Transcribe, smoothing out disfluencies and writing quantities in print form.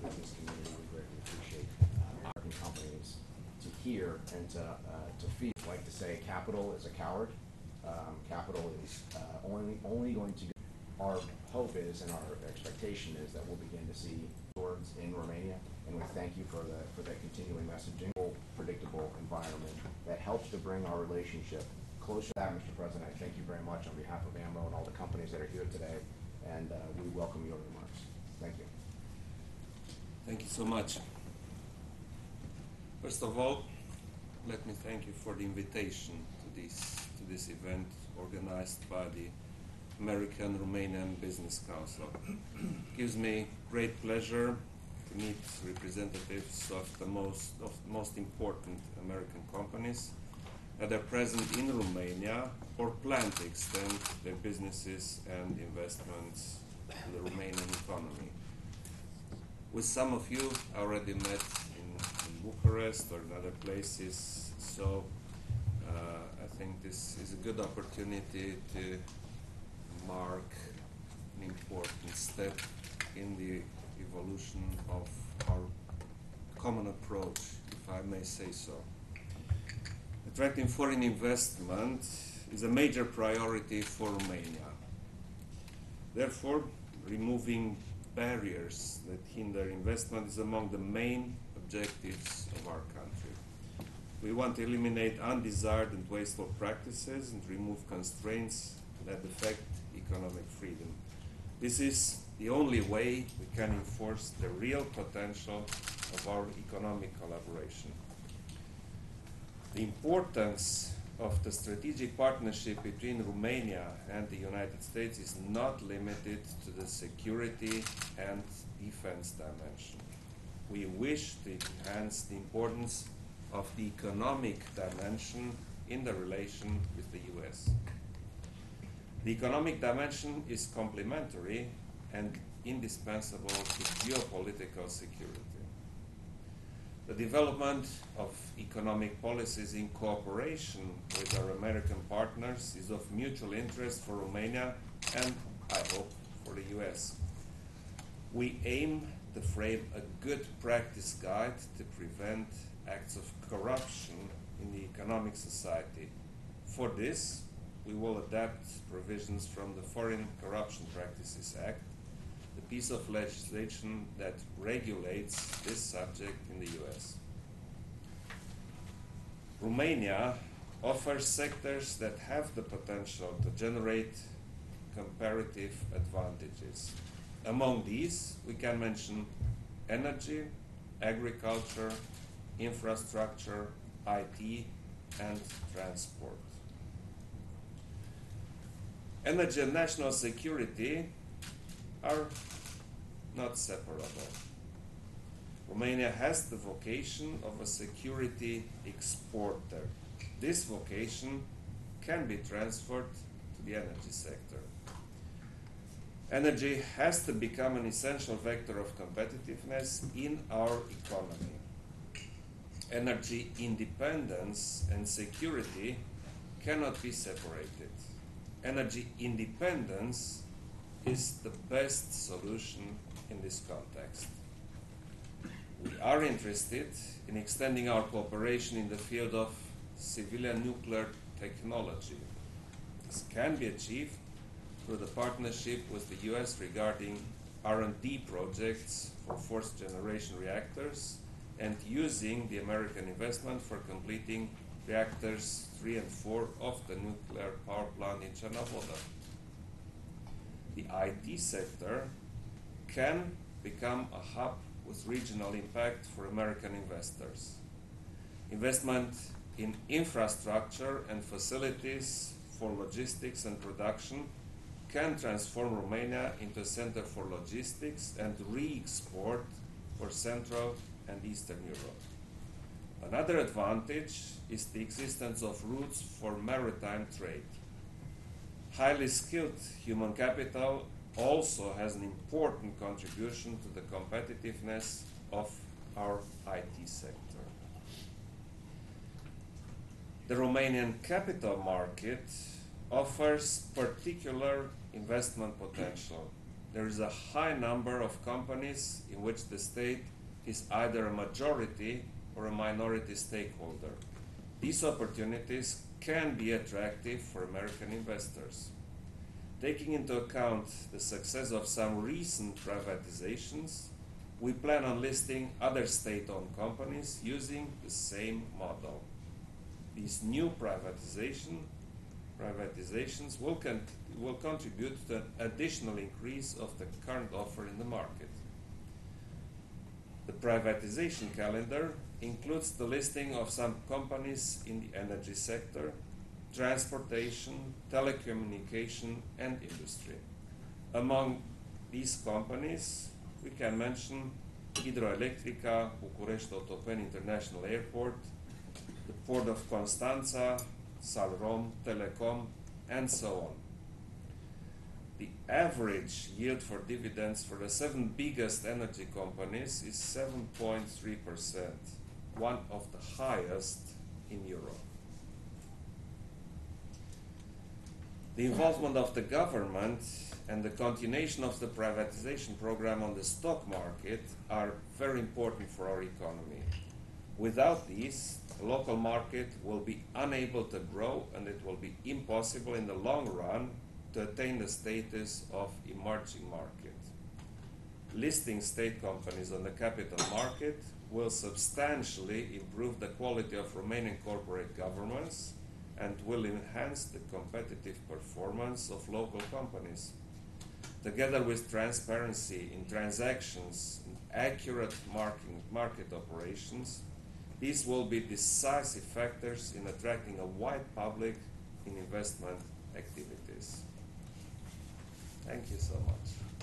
business community. We greatly appreciate American companies to hear and to feel. I like to say capital is a coward. Capital is only going to. Our hope is and our expectation is that we'll begin to see swords in Romania, and we thank you for that continuing messaging. Predictable environment that helps to bring our relationship closer to that, Mr. President. I thank you very much on behalf of Amro and all the companies that are here today, and we welcome your remarks. Thank you. Thank you so much. First of all, let me thank you for the invitation to this event organized by the American Romanian Business Council. It gives me great pleasure to meet representatives of the most important American companies that are present in Romania or plan to extend their businesses and investments to the Romanian economy. With some of you, I already met in Bucharest or in other places, so I think this is a good opportunity to mark an important step in the evolution of our common approach, if I may say so. Attracting foreign investment is a major priority for Romania. Therefore, removing barriers that hinder investment is among the main objectives of our country. We want to eliminate undesired and wasteful practices and remove constraints that affect economic freedom. This is the only way we can enforce the real potential of our economic collaboration. The importance of the strategic partnership between Romania and the United States is not limited to the security and defense dimension. We wish to enhance the importance of the economic dimension in the relation with the US. The economic dimension is complementary and indispensable to geopolitical security. The development of economic policies in cooperation with our American partners is of mutual interest for Romania and, I hope, for the US. We aim to frame a good practice guide to prevent acts of corruption in the economic society. For this, we will adapt provisions from the Foreign Corruption Practices Act, the piece of legislation that regulates this subject in the US. Romania offers sectors that have the potential to generate comparative advantages. Among these, we can mention energy, agriculture, infrastructure, IT, and transport. Energy and national security are not separable. Romania has the vocation of a security exporter. This vocation can be transferred to the energy sector. Energy has to become an essential vector of competitiveness in our economy. Energy independence and security cannot be separated. Energy independence is the best solution in this context. We are interested in extending our cooperation in the field of civilian nuclear technology. This can be achieved through the partnership with the US regarding R&D projects for fourth-generation reactors and using the American investment for completing reactors 3 and 4 of the nuclear power plant in Chernobyl. The IT sector can become a hub with regional impact for American investors. Investment in infrastructure and facilities for logistics and production can transform Romania into a center for logistics and re-export for Central and Eastern Europe. Another advantage is the existence of routes for maritime trade. Highly skilled human capital also has an important contribution to the competitiveness of our IT sector. The Romanian capital market offers particular investment potential. there is a high number of companies in which the state is either a majority or a minority stakeholder. These opportunities can be attractive for American investors. Taking into account the success of some recent privatizations, we plan on listing other state-owned companies using the same model. These new privatizations will contribute to an additional increase of the current offer in the market. The privatization calendar includes the listing of some companies in the energy sector, transportation, telecommunication, and industry. Among these companies, we can mention Hidroelectrica, Bucharest Otopeni International Airport, the Port of Constanța, Salrom, Telecom, and so on. The average yield for dividends for the 7 biggest energy companies is 7.3%, one of the highest in Europe. The involvement of the government and the continuation of the privatization program on the stock market are very important for our economy. Without these, the local market will be unable to grow, and it will be impossible in the long run to attain the status of emerging market. Listing state companies on the capital market will substantially improve the quality of Romanian corporate governance and will enhance the competitive performance of local companies. Together with transparency in transactions and accurate market operations, these will be decisive factors in attracting a wide public in investment activities. Thank you so much.